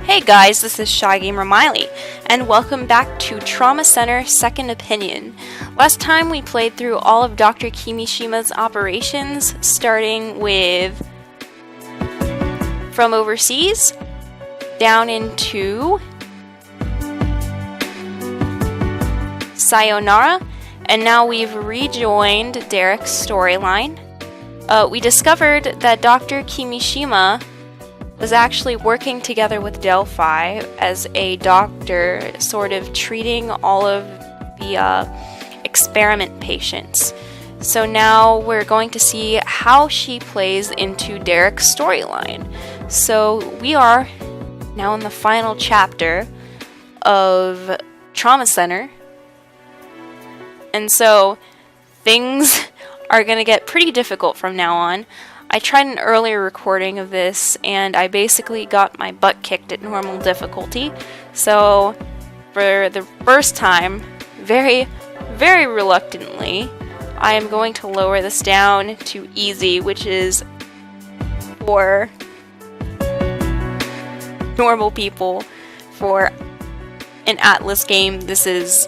Hey guys, this is ShyGamerMaile, and welcome back to Trauma Center Second Opinion. Last time we played through all of Dr. Kimishima's operations, starting with from overseas, down into Sayonara, and now we've rejoined Derek's storyline. We discovered that Dr. Kimishima was actually working together with Delphi as a doctor, sort of treating all of the experiment patients. So now we're going to see how she plays into Derek's storyline. So we are now in the final chapter of Trauma Center. And so things are going to get pretty difficult from now on. I tried an earlier recording of this, and I basically got my butt kicked at normal difficulty. So, for the first time, very, very reluctantly, I am going to lower this down to easy, which is for normal people. For an Atlas game, this is,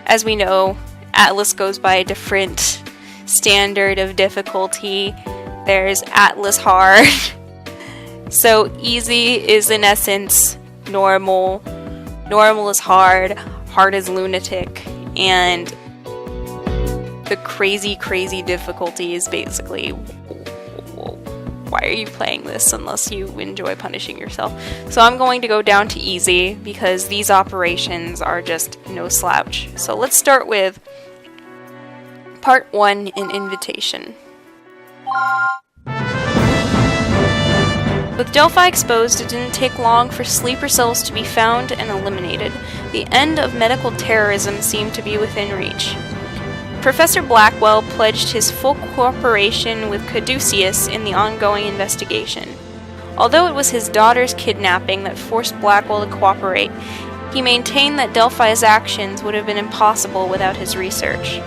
as we know, Atlas goes by a different standard of difficulty. There's Atlas hard. So easy is in essence normal. Normal is hard. Hard is lunatic. And the crazy, crazy difficulty is basically, why are you playing this unless you enjoy punishing yourself? So I'm going to go down to easy because these operations are just no slouch. So let's start with Part 1 in Invitation. With Delphi exposed, it didn't take long for sleeper cells to be found and eliminated. The end of medical terrorism seemed to be within reach. Professor Blackwell pledged his full cooperation with Caduceus in the ongoing investigation. Although it was his daughter's kidnapping that forced Blackwell to cooperate, he maintained that Delphi's actions would have been impossible without his research.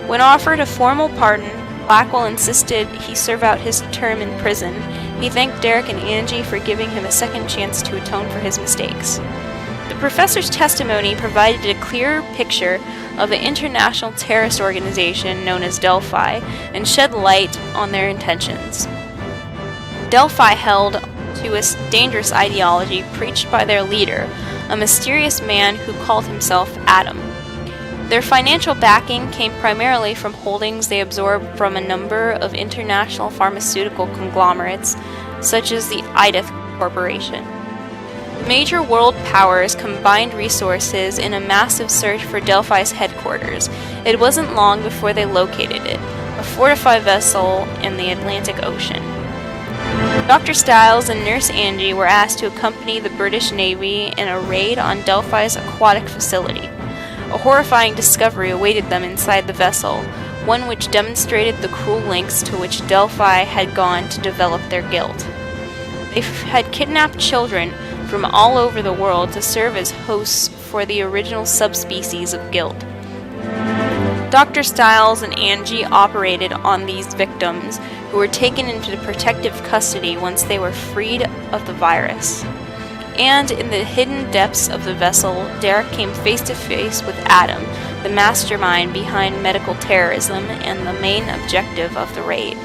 When offered a formal pardon, Blackwell insisted he serve out his term in prison. He thanked Derek and Angie for giving him a second chance to atone for his mistakes. The professor's testimony provided a clearer picture of an international terrorist organization known as Delphi and shed light on their intentions. Delphi held to a dangerous ideology preached by their leader, a mysterious man who called himself Adam. Their financial backing came primarily from holdings they absorbed from a number of international pharmaceutical conglomerates, such as the IDA Corporation. Major world powers combined resources in a massive search for Delphi's headquarters. It wasn't long before they located it, a fortified vessel in the Atlantic Ocean. Dr. Styles and Nurse Angie were asked to accompany the British Navy in a raid on Delphi's aquatic facility. A horrifying discovery awaited them inside the vessel, one which demonstrated the cruel lengths to which Delphi had gone to develop their guilt. They had kidnapped children from all over the world to serve as hosts for the original subspecies of guilt. Dr. Styles and Angie operated on these victims, who were taken into protective custody once they were freed of the virus. And in the hidden depths of the vessel, Derek came face to face with Adam, the mastermind behind medical terrorism and the main objective of the raid.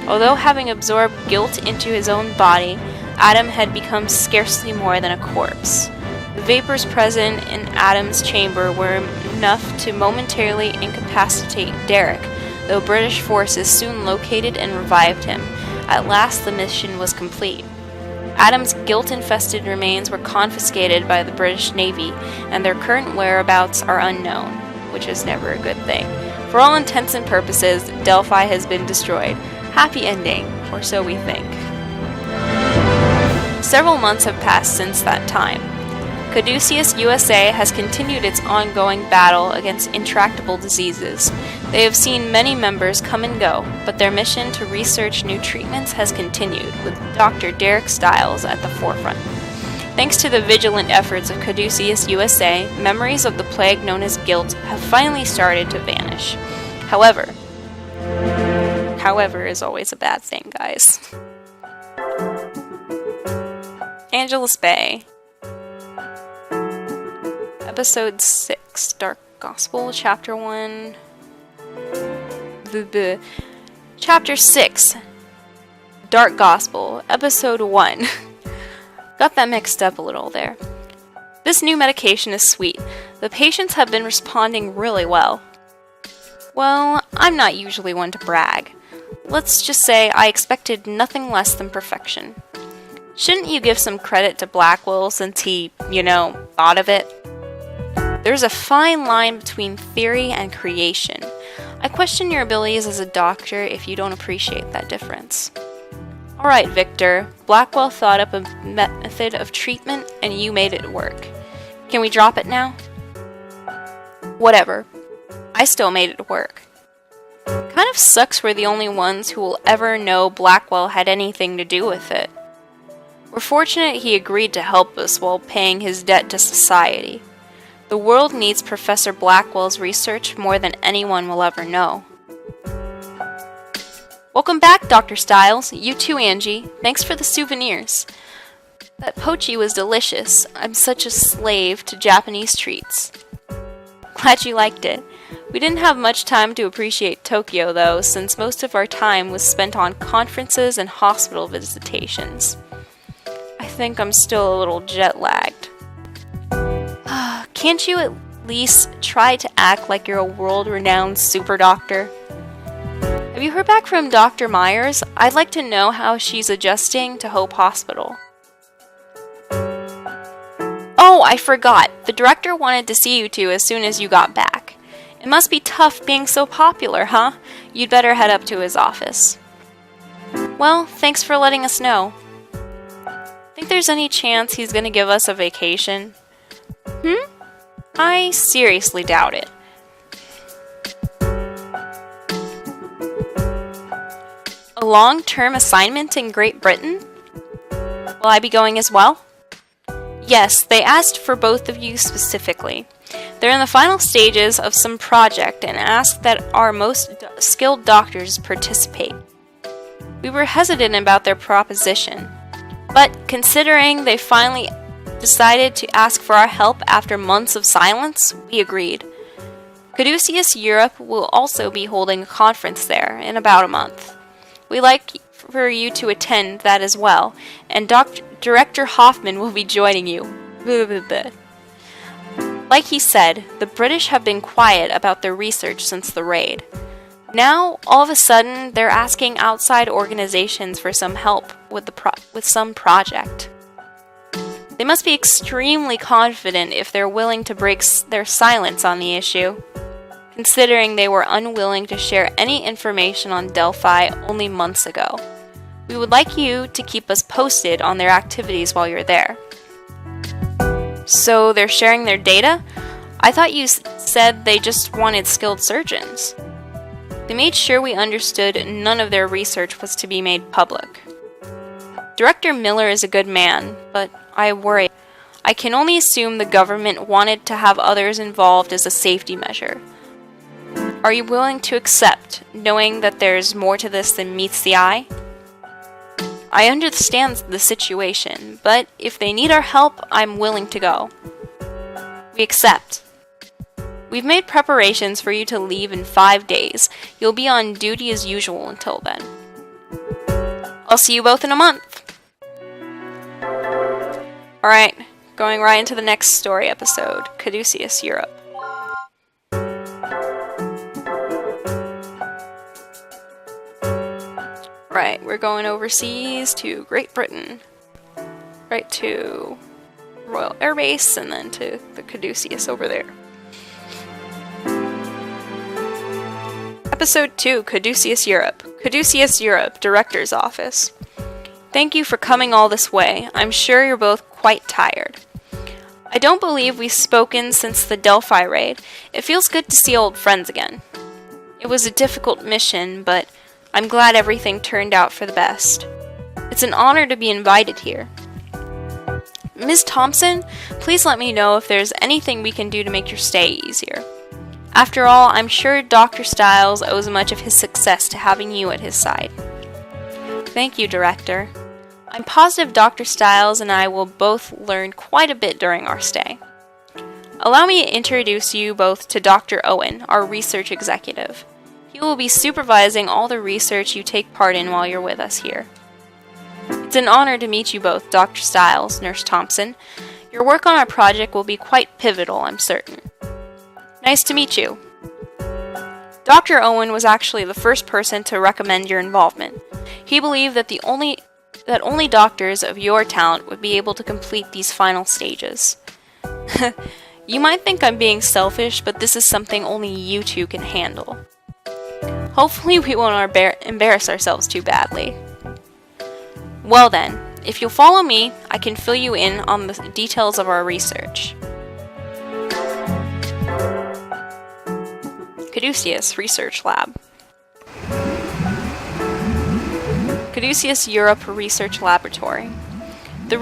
Although having absorbed guilt into his own body, Adam had become scarcely more than a corpse. The vapors present in Adam's chamber were enough to momentarily incapacitate Derek, though British forces soon located and revived him. At last the mission was complete. Adam's guilt-infested remains were confiscated by the British Navy, and their current whereabouts are unknown, which is never a good thing. For all intents and purposes, Delphi has been destroyed. Happy ending, or so we think. Several months have passed since that time. Caduceus USA has continued its ongoing battle against intractable diseases. They have seen many members come and go, but their mission to research new treatments has continued, with Dr. Derek Styles at the forefront. Thanks to the vigilant efforts of Caduceus USA, memories of the plague known as guilt have finally started to vanish. However is always a bad thing, guys. Angelus Bay. Episode 6, Dark Gospel, Chapter 1. Chapter 6, Dark Gospel, Episode 1. Got that mixed up a little there. This new medication is sweet. The patients have been responding really well. Well, I'm not usually one to brag. Let's just say I expected nothing less than perfection. Shouldn't you give some credit to Blackwell since he, thought of it? There's a fine line between theory and creation. I question your abilities as a doctor if you don't appreciate that difference. Alright, Victor. Blackwell thought up a method of treatment and you made it work. Can we drop it now? Whatever. I still made it work. Kind of sucks we're the only ones who will ever know Blackwell had anything to do with it. We're fortunate he agreed to help us while paying his debt to society. The world needs Professor Blackwell's research more than anyone will ever know. Welcome back, Dr. Styles. You too, Angie. Thanks for the souvenirs. That pochi was delicious. I'm such a slave to Japanese treats. Glad you liked it. We didn't have much time to appreciate Tokyo, though, since most of our time was spent on conferences and hospital visitations. I think I'm still a little jet-lagged. Can't you at least try to act like you're a world-renowned super doctor? Have you heard back from Dr. Myers? I'd like to know how she's adjusting to Hope Hospital. Oh, I forgot. The director wanted to see you two as soon as you got back. It must be tough being so popular, huh? You'd better head up to his office. Well, thanks for letting us know. Think there's any chance he's gonna give us a vacation? I seriously doubt it. A long-term assignment in Great Britain? Will I be going as well? Yes, they asked for both of you specifically. They're in the final stages of some project and asked that our most skilled doctors participate. We were hesitant about their proposition, but considering they finally decided to ask for our help after months of silence, we agreed. Caduceus Europe will also be holding a conference there in about a month. We'd like for you to attend that as well, and Director Hoffman will be joining you. Like he said, the British have been quiet about their research since the raid. Now, all of a sudden, they're asking outside organizations for some help with some project. They must be extremely confident if they're willing to break their silence on the issue, considering they were unwilling to share any information on Delphi only months ago. We would like you to keep us posted on their activities while you're there. So they're sharing their data? I thought you said they just wanted skilled surgeons. They made sure we understood none of their research was to be made public. Director Miller is a good man, but I worry. I can only assume the government wanted to have others involved as a safety measure. Are you willing to accept, knowing that there's more to this than meets the eye? I understand the situation, but if they need our help, I'm willing to go. We accept. We've made preparations for you to leave in 5 days. You'll be on duty as usual until then. I'll see you both in a month. Alright, going right into the next story episode, Caduceus Europe. Right, we're going overseas to Great Britain. Right to Royal Air Base and then to the Caduceus over there. Episode 2, Caduceus Europe. Caduceus Europe, Director's Office. Thank you for coming all this way. I'm sure you're both quite tired. I don't believe we've spoken since the Delphi raid. It feels good to see old friends again. It was a difficult mission, but I'm glad everything turned out for the best. It's an honor to be invited here. Ms. Thompson, please let me know if there's anything we can do to make your stay easier. After all, I'm sure Dr. Styles owes much of his success to having you at his side. Thank you, Director. I'm positive Dr. Styles and I will both learn quite a bit during our stay. Allow me to introduce you both to Dr. Owen, our research executive. He will be supervising all the research you take part in while you're with us here. It's an honor to meet you both, Dr. Styles, Nurse Thompson. Your work on our project will be quite pivotal, I'm certain. Nice to meet you. Dr. Owen was actually the first person to recommend your involvement. He believed that only doctors of your talent would be able to complete these final stages. You might think I'm being selfish, but this is something only you two can handle. Hopefully we won't embarrass ourselves too badly. Well then, if you'll follow me, I can fill you in on the details of our research. Caduceus Research Lab. Caduceus Europe Research Laboratory. The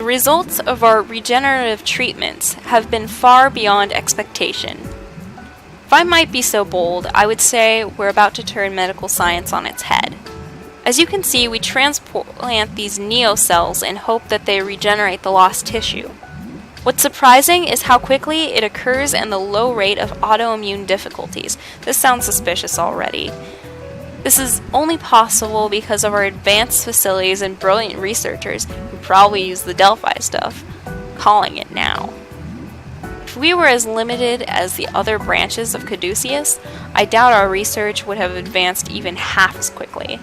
results of our regenerative treatments have been far beyond expectation. If I might be so bold, I would say we're about to turn medical science on its head. As you can see, we transplant these neocells in hope that they regenerate the lost tissue. What's surprising is how quickly it occurs and the low rate of autoimmune difficulties. This sounds suspicious already. This is only possible because of our advanced facilities and brilliant researchers who probably use the Delphi stuff, calling it now. If we were as limited as the other branches of Caduceus, I doubt our research would have advanced even half as quickly.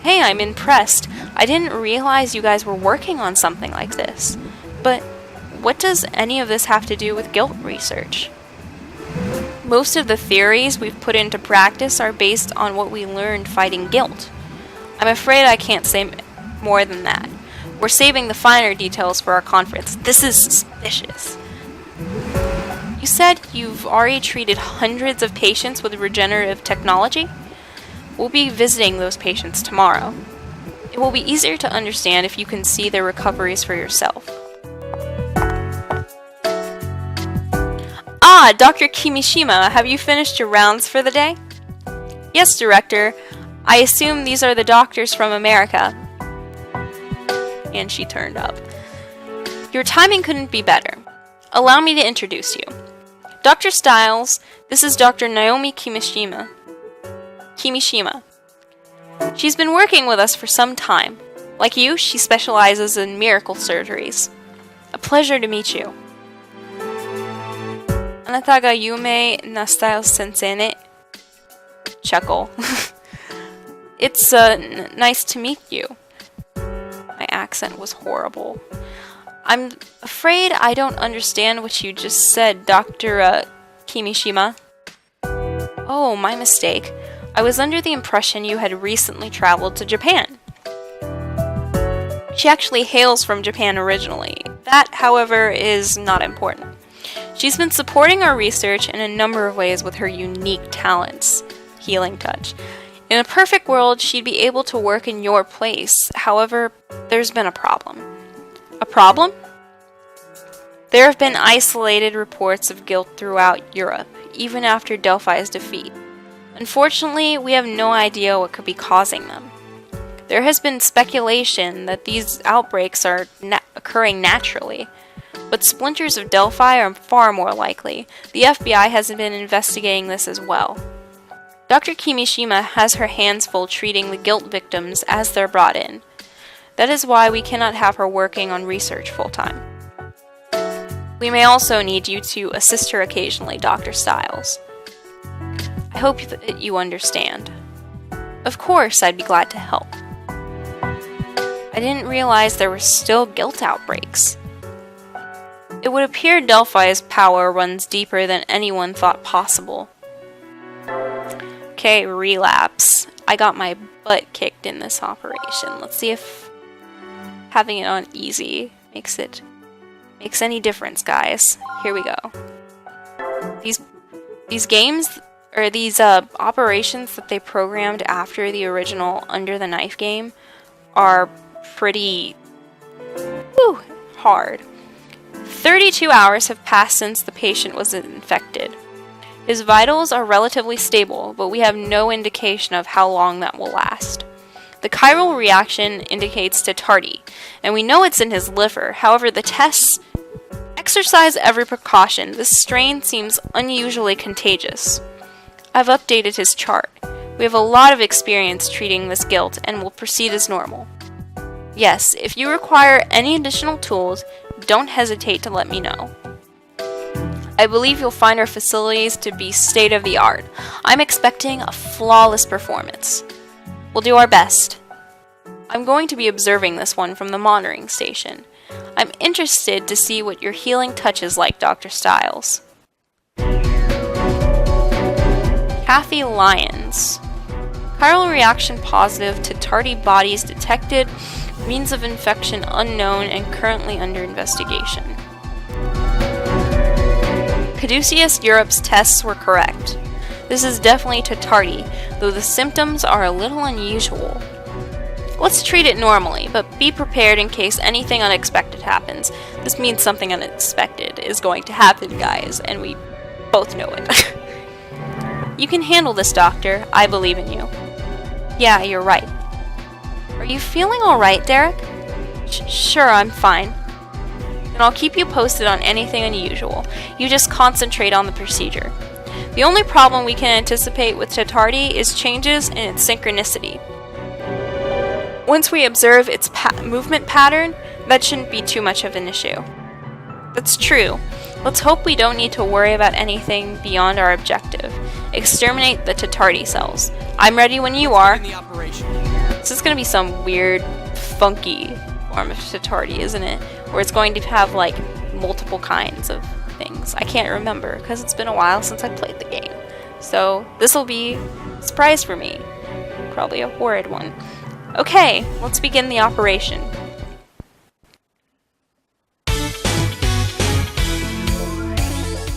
Hey, I'm impressed. I didn't realize you guys were working on something like this. But what does any of this have to do with guilt research? Most of the theories we've put into practice are based on what we learned fighting guilt. I'm afraid I can't say more than that. We're saving the finer details for our conference. This is suspicious. You said you've already treated hundreds of patients with regenerative technology? We'll be visiting those patients tomorrow. It will be easier to understand if you can see their recoveries for yourself. Ah, Dr. Kimishima, have you finished your rounds for the day? Yes, Director. I assume these are the doctors from America. And she turned up. Your timing couldn't be better. Allow me to introduce you. Dr. Styles, this is Dr. Naomi Kimishima. She's been working with us for some time. Like you, she specializes in miracle surgeries. A pleasure to meet you. Anata ga yume na Styles sensei ne? Chuckle. It's nice to meet you. My accent was horrible. I'm afraid I don't understand what you just said, Dr. Kimishima. Oh, my mistake. I was under the impression you had recently traveled to Japan. She actually hails from Japan originally. That, however, is not important. She's been supporting our research in a number of ways with her unique talents. Healing touch. In a perfect world, she'd be able to work in your place. However, there's been a problem. A problem? There have been isolated reports of guilt throughout Europe, even after Delphi's defeat. Unfortunately, we have no idea what could be causing them. There has been speculation that these outbreaks are occurring naturally, but splinters of Delphi are far more likely. The FBI has been investigating this as well. Dr. Kimishima has her hands full treating the guilt victims as they're brought in. That is why we cannot have her working on research full-time. We may also need you to assist her occasionally, Dr. Styles. I hope that you understand. Of course, I'd be glad to help. I didn't realize there were still guilt outbreaks. It would appear Delphi's power runs deeper than anyone thought possible. Okay, relapse. I got my butt kicked in this operation. Let's see if having it on easy makes any difference, guys. Here we go. These games, or these operations that they programmed after the original Under the Knife game are pretty hard. 32 hours have passed since the patient was infected. His vitals are relatively stable, but we have no indication of how long that will last. The chiral reaction indicates Tatardi, and we know it's in his liver. However, the tests exercise every precaution. This strain seems unusually contagious. I've updated his chart. We have a lot of experience treating this guilt and will proceed as normal. Yes, if you require any additional tools, don't hesitate to let me know. I believe you'll find our facilities to be state-of-the-art. I'm expecting a flawless performance. We'll do our best. I'm going to be observing this one from the monitoring station. I'm interested to see what your healing touch is like, Dr. Styles. Kathy Lyons. Chiral reaction positive to tardy bodies detected. Means of infection unknown and currently under investigation. Caduceus Europe's tests were correct. This is definitely Tatardi, though the symptoms are a little unusual. Let's treat it normally, but be prepared in case anything unexpected happens. This means something unexpected is going to happen, guys, and we both know it. You can handle this, Doctor. I believe in you. Yeah, you're right. Are you feeling alright, Derek? Sure, I'm fine. And I'll keep you posted on anything unusual. You just concentrate on the procedure. The only problem we can anticipate with Tatardi is changes in its synchronicity. Once we observe its movement pattern, that shouldn't be too much of an issue. That's true. Let's hope we don't need to worry about anything beyond our objective. Exterminate the Tatardi cells. I'm ready when you are. This is going to be some weird, funky form of Tatardi, isn't it? Where it's going to have, like, multiple kinds of things. I can't remember, because it's been a while since I played the game. So, this will be a surprise for me. Probably a horrid one. Okay, let's begin the operation.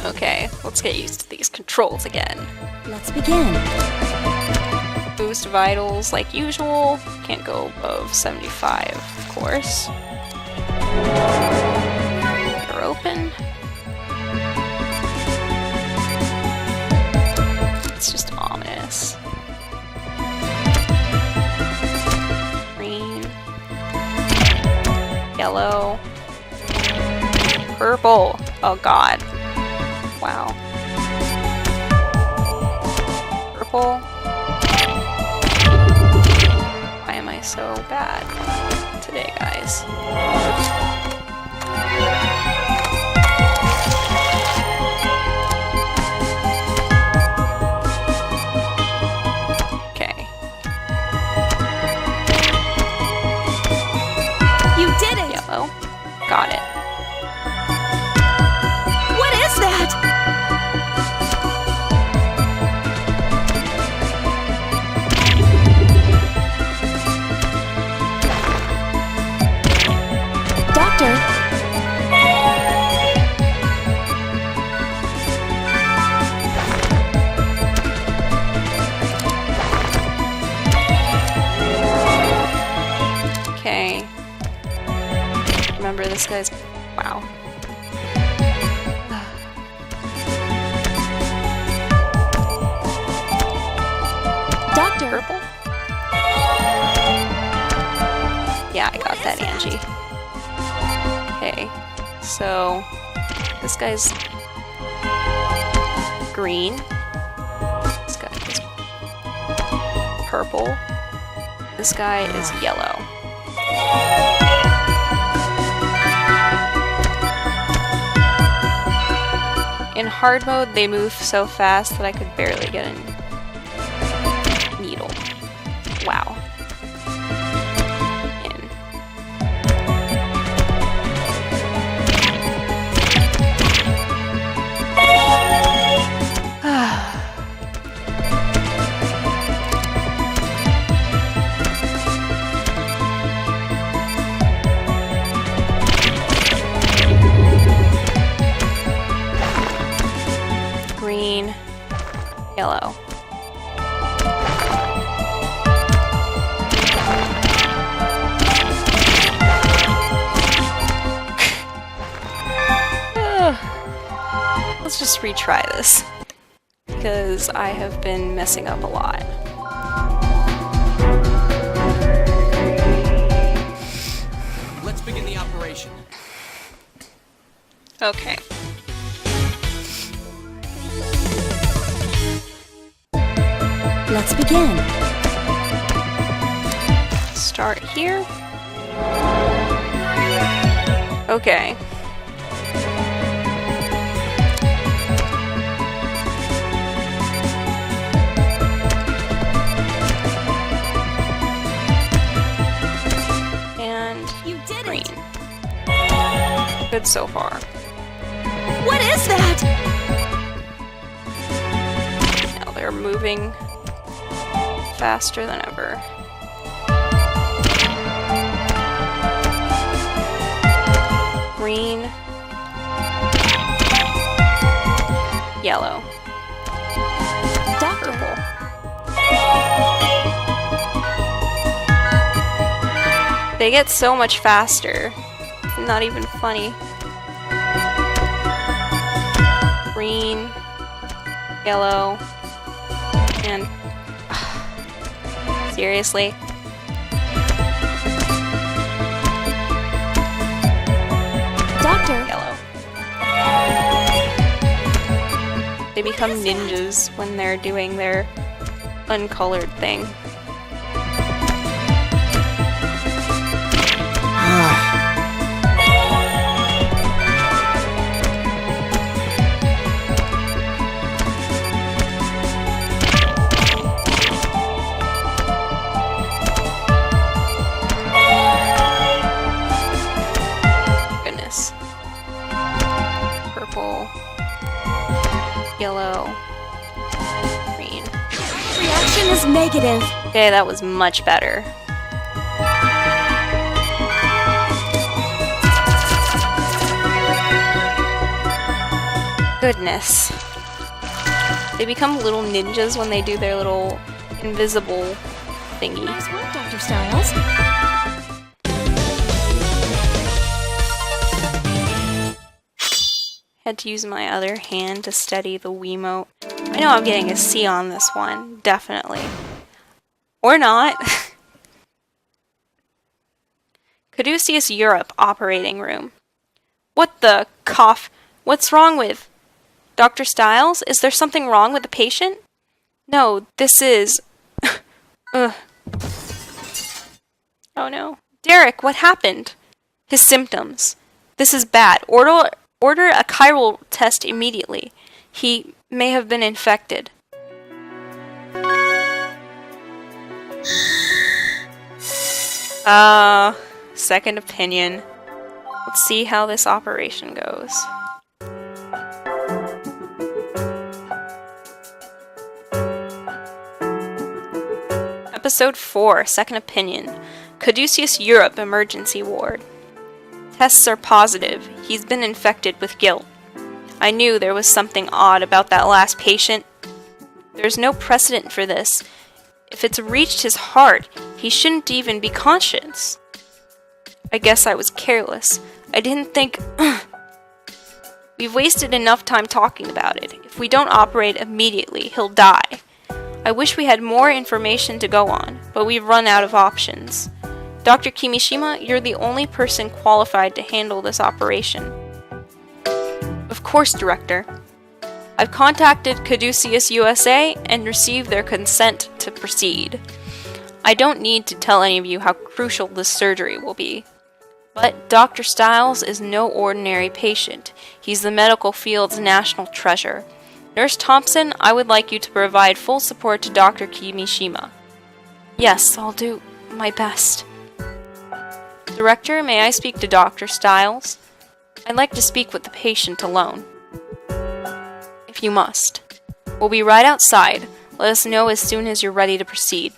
Okay, let's get used to these controls again. Let's begin. Boost vitals like usual. Can't go above 75, of course. They're open. It's just ominous. Green. Yellow. Purple. Oh god. Wow. Purple. Why am I so bad today, guys? Okay. You did it! Yellow. Got it. What is that? Doctor? Okay. Remember this guy's... Wow. Doctor? Purple? Yeah, I got that, Angie. Okay, so this guy's green. This guy is purple. This guy is yellow. In hard mode, they move so fast that I could barely get a needle. Wow. In. Green, yellow. Let's just retry this, because I have been messing up a lot. situation. Okay. Let's begin. Start here. Okay. And You did green. it! Good so far. What is that? Now they're moving faster than ever. Green. Yellow. Doctor. Purple. They get so much faster. It's not even funny. Green, yellow, and seriously? Doctor. Yellow. They become ninjas when they're doing their uncolored thing. Goodness. Purple, yellow, green. Reaction is negative. Okay, that was much better. Goodness. They become little ninjas when they do their little invisible thingy. Nice work, Dr. Styles. Had to use my other hand to steady the Wiimote. I know I'm getting a C on this one, definitely. Or not. Caduceus Europe operating room. What the cough? What's wrong with... Dr. Styles? Is there something wrong with the patient? No, this is... Ugh. Oh no. Derek, what happened? His symptoms. This is bad. Order a chiral test immediately. He may have been infected. Second opinion. Let's see how this operation goes. Episode 4, Second Opinion. Caduceus Europe Emergency Ward. Tests are positive. He's been infected with guilt. I knew there was something odd about that last patient. There's no precedent for this. If it's reached his heart, he shouldn't even be conscious. I guess I was careless. I didn't think... We've wasted enough time talking about it. If we don't operate immediately, he'll die. I wish we had more information to go on, but we've run out of options. Dr. Kimishima, you're the only person qualified to handle this operation. Of course, Director. I've contacted Caduceus USA and received their consent to proceed. I don't need to tell any of you how crucial this surgery will be. But Dr. Styles is no ordinary patient. He's the medical field's national treasure. Nurse Thompson, I would like you to provide full support to Dr. Kimishima. Yes, I'll do my best. Director, may I speak to Dr. Styles? I'd like to speak with the patient alone. If you must. We'll be right outside. Let us know as soon as you're ready to proceed.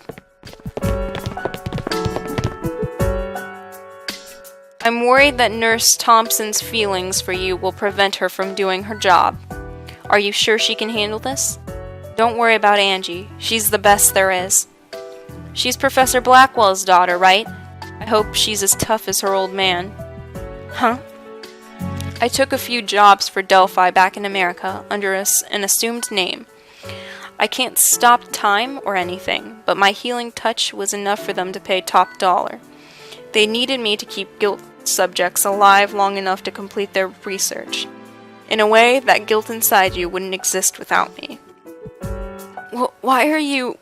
I'm worried that Nurse Thompson's feelings for you will prevent her from doing her job. Are you sure she can handle this? Don't worry about Angie. She's the best there is. She's Professor Blackwell's daughter, right? I hope she's as tough as her old man. Huh? I took a few jobs for Delphi back in America under an assumed name. I can't stop time or anything, but my healing touch was enough for them to pay top dollar. They needed me to keep guilt test subjects alive long enough to complete their research. In a way, that guilt inside you wouldn't exist without me. Why are you...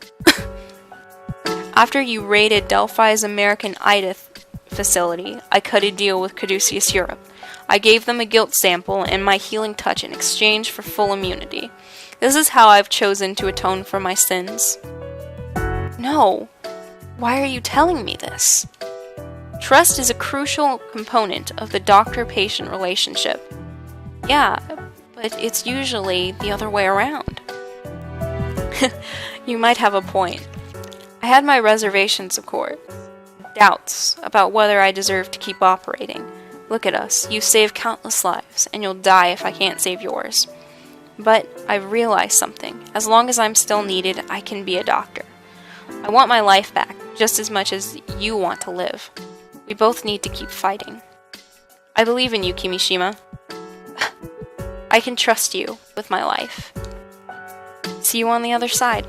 After you raided Delphi's American Idith facility, I cut a deal with Caduceus Europe. I gave them a guilt sample and my healing touch in exchange for full immunity. This is how I've chosen to atone for my sins. No. Why are you telling me this? Trust is a crucial component of the doctor-patient relationship. Yeah, but it's usually the other way around. You might have a point. I had my reservations, of course. Doubts about whether I deserve to keep operating. Look at us. You saved countless lives, and you'll die if I can't save yours. But I've realized something. As long as I'm still needed, I can be a doctor. I want my life back, just as much as you want to live. We both need to keep fighting. I believe in you, Kimishima. I can trust you with my life. See you on the other side.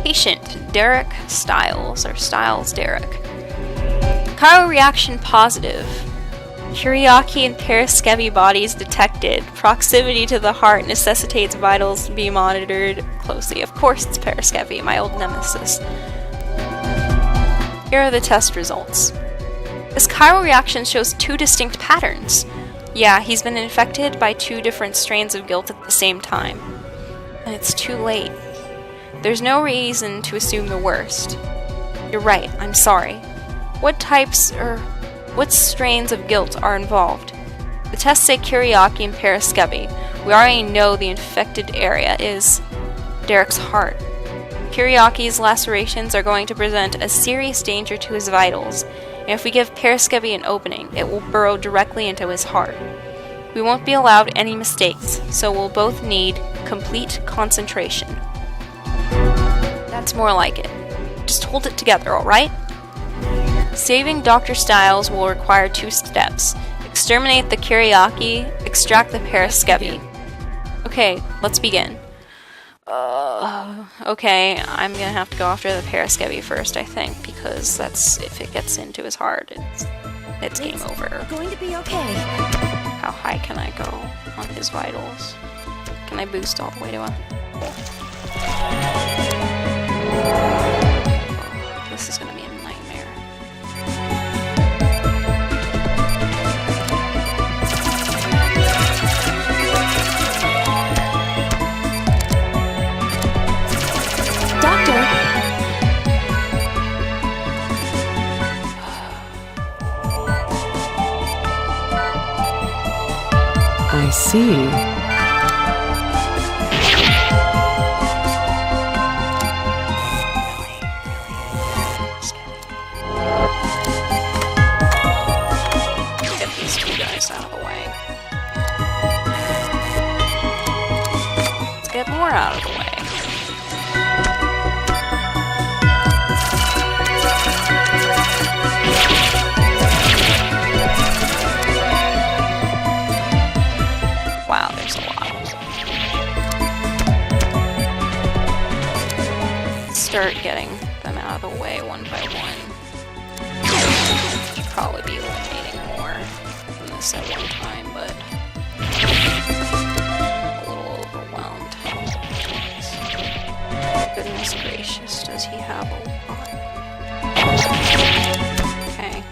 Patient Derek Styles, or Styles Derek. Chiral reaction positive. Kyriaki and Paraskevy bodies detected. Proximity to the heart necessitates vitals to be monitored closely. Of course it's Paraskevy, my old nemesis. Here are the test results. This chiral reaction shows two distinct patterns. Yeah, he's been infected by two different strains of guilt at the same time. And it's too late. There's no reason to assume the worst. You're right, I'm sorry. What strains of guilt are involved? The tests say Kyriaki and Paraskevy. We already know the infected area is Derek's heart. Kyriaki's lacerations are going to present a serious danger to his vitals, and if we give Paraskevy an opening, it will burrow directly into his heart. We won't be allowed any mistakes, so we'll both need complete concentration. That's more like it. Just hold it together, alright? Saving Dr. Styles will require two steps. Exterminate the Kyriaki, extract the Paraskevy. Okay, let's begin. Okay, I'm gonna have to go after the Paraskevy first, I think, because that's, if it gets into his heart, it's game over. Going to be okay. How high can I go on his vitals? Can I boost all the way to him? Oh, this is gonna be a nightmare. Doctor! I see. Get these two guys out of the way. Let's get more out of the way. Wow, there's a lot. Start getting them out of the way one by one. Should probably be eliminating more than this at one time, but a little overwhelmed. Goodness gracious, does he have a lot? Okay.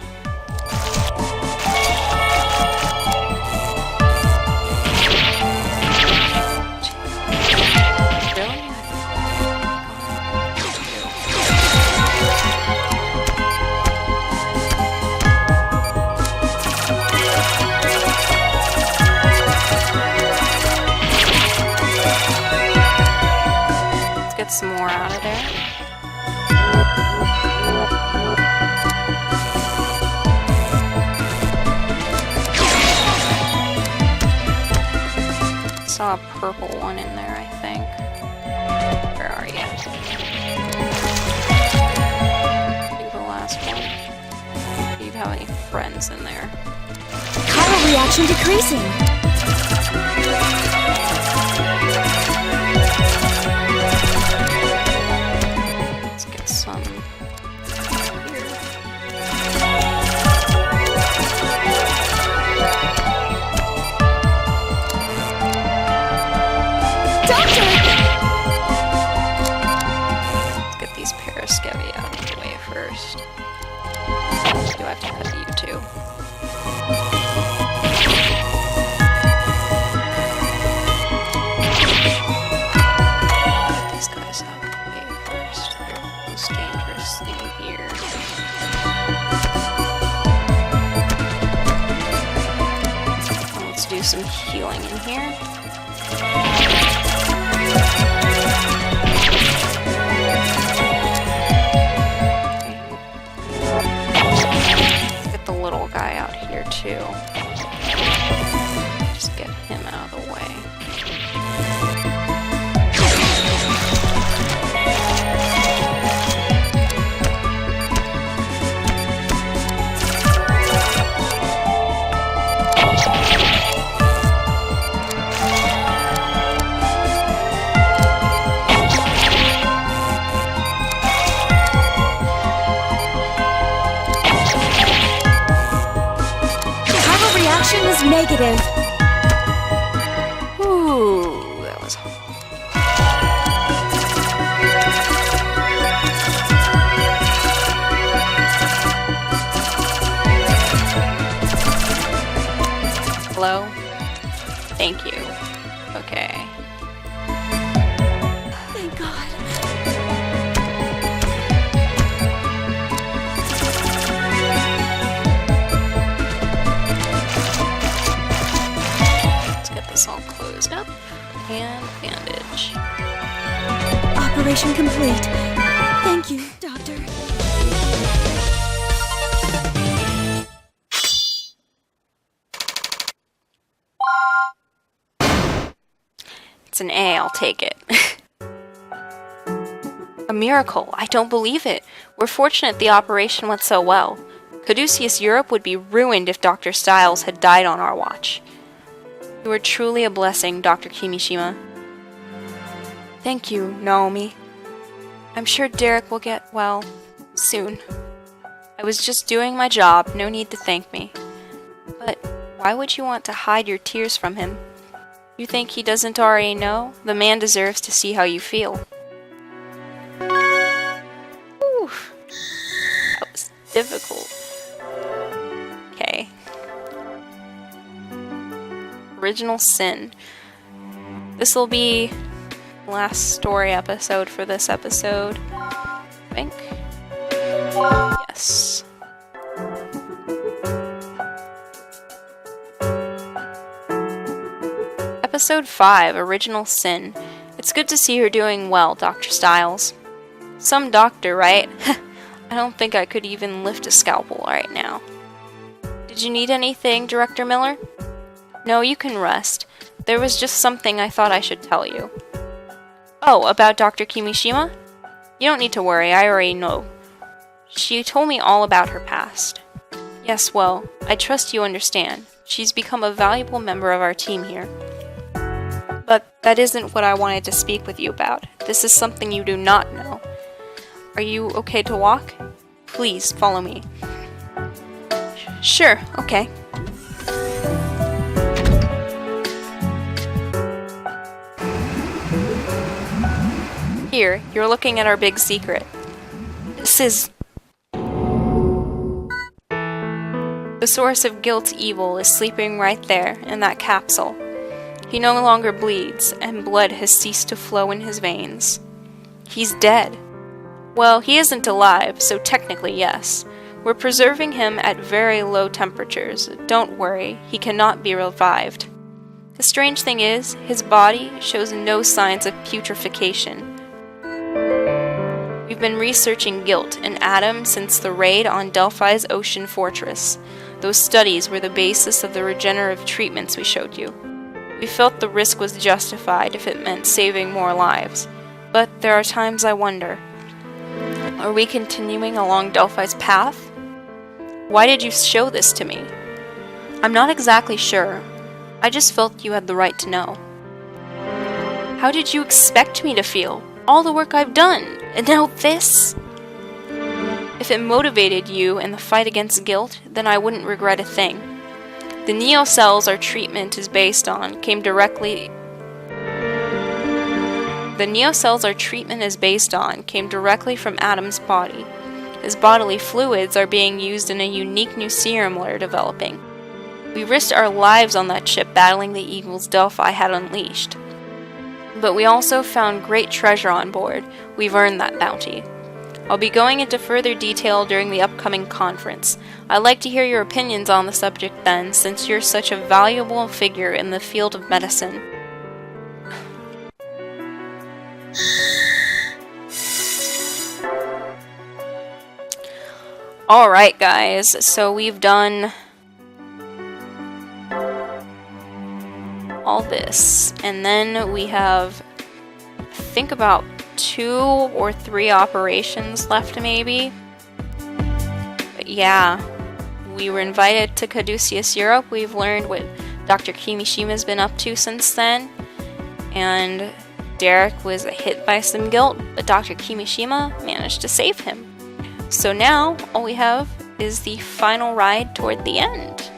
Get some more out of there. Saw a purple one in there, I think. Where are you? You the last one. Do you have any friends in there? Chiral reaction decreasing. Let's get some here. first. Do I have to cut you too? Put these guys up way first. They're the most dangerous thing here. Let's do some healing in here. Get the little guy out here too. Just get him out of the way. Reaction is negative. Ooh, that was Hello? Thank you. Okay. Thank God. This all closed up and bandage. Operation complete. Thank you, Doctor. It's an A, I'll take it. A miracle, I don't believe it. We're fortunate the operation went so well. Caduceus Europe would be ruined if Dr. Styles had died on our watch. You are truly a blessing, Dr. Kimishima. Thank you, Naomi. I'm sure Derek will get well soon. I was just doing my job, no need to thank me. But why would you want to hide your tears from him? You think he doesn't already know? The man deserves to see how you feel. Whew. That was difficult. Okay. Original Sin. This will be the last story episode for this episode, I think. Yes. Episode 5, Original Sin. It's good to see her doing well, Dr. Styles. Some doctor, right? I don't think I could even lift a scalpel right now. Did you need anything, Director Miller? No, you can rest. There was just something I thought I should tell you. Oh, about Dr. Kimishima? You don't need to worry, I already know. She told me all about her past. Yes, well, I trust you understand. She's become a valuable member of our team here. But that isn't what I wanted to speak with you about. This is something you do not know. Are you okay to walk? Please, follow me. Sure, okay. Here, you're looking at our big secret. This is... The source of guilt's evil is sleeping right there, in that capsule. He no longer bleeds, and blood has ceased to flow in his veins. He's dead. Well, he isn't alive, so technically yes. We're preserving him at very low temperatures. Don't worry, he cannot be revived. The strange thing is, his body shows no signs of putrefaction. We've been researching guilt and Adam since the raid on Delphi's ocean fortress. Those studies were the basis of the regenerative treatments we showed you. We felt the risk was justified if it meant saving more lives. But there are times I wonder, are we continuing along Delphi's path? Why did you show this to me? I'm not exactly sure. I just felt you had the right to know. How did you expect me to feel? All the work I've done, and now this? If it motivated you in the fight against guilt, then I wouldn't regret a thing. The Neo cells our treatment is based on came directly from Adam's body. His bodily fluids are being used in a unique new serum we're developing. We risked our lives on that ship battling the evils Delphi had unleashed. But we also found great treasure on board. We've earned that bounty. I'll be going into further detail during the upcoming conference. I'd like to hear your opinions on the subject then, since you're such a valuable figure in the field of medicine. Alright guys, so we've done all this, and then we have, I think, about 2 or 3 operations left maybe. But yeah, we were invited to Caduceus Europe. We've learned what Dr. Kimishima's been up to since then, and Derek was hit by some guilt, but Dr. Kimishima managed to save him. So now all we have is the final ride toward the end.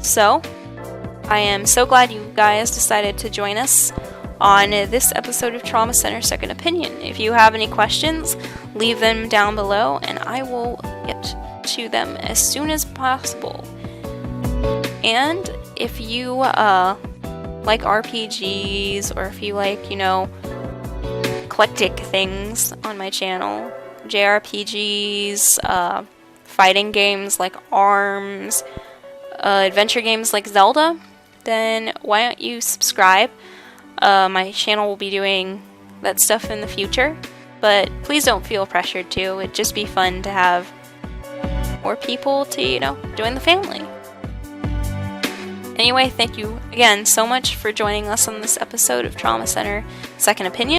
So I am so glad you guys decided to join us on this episode of Trauma Center Second Opinion. If you have any questions, leave them down below and I will get to them as soon as possible. And if you like RPGs, or if you like, eclectic things on my channel, JRPGs, fighting games like ARMS, adventure games like Zelda, then why don't you subscribe? My channel will be doing that stuff in the future, but please don't feel pressured to. It'd just be fun to have more people to, join the family. Anyway, thank you again so much for joining us on this episode of Trauma Center Second Opinion.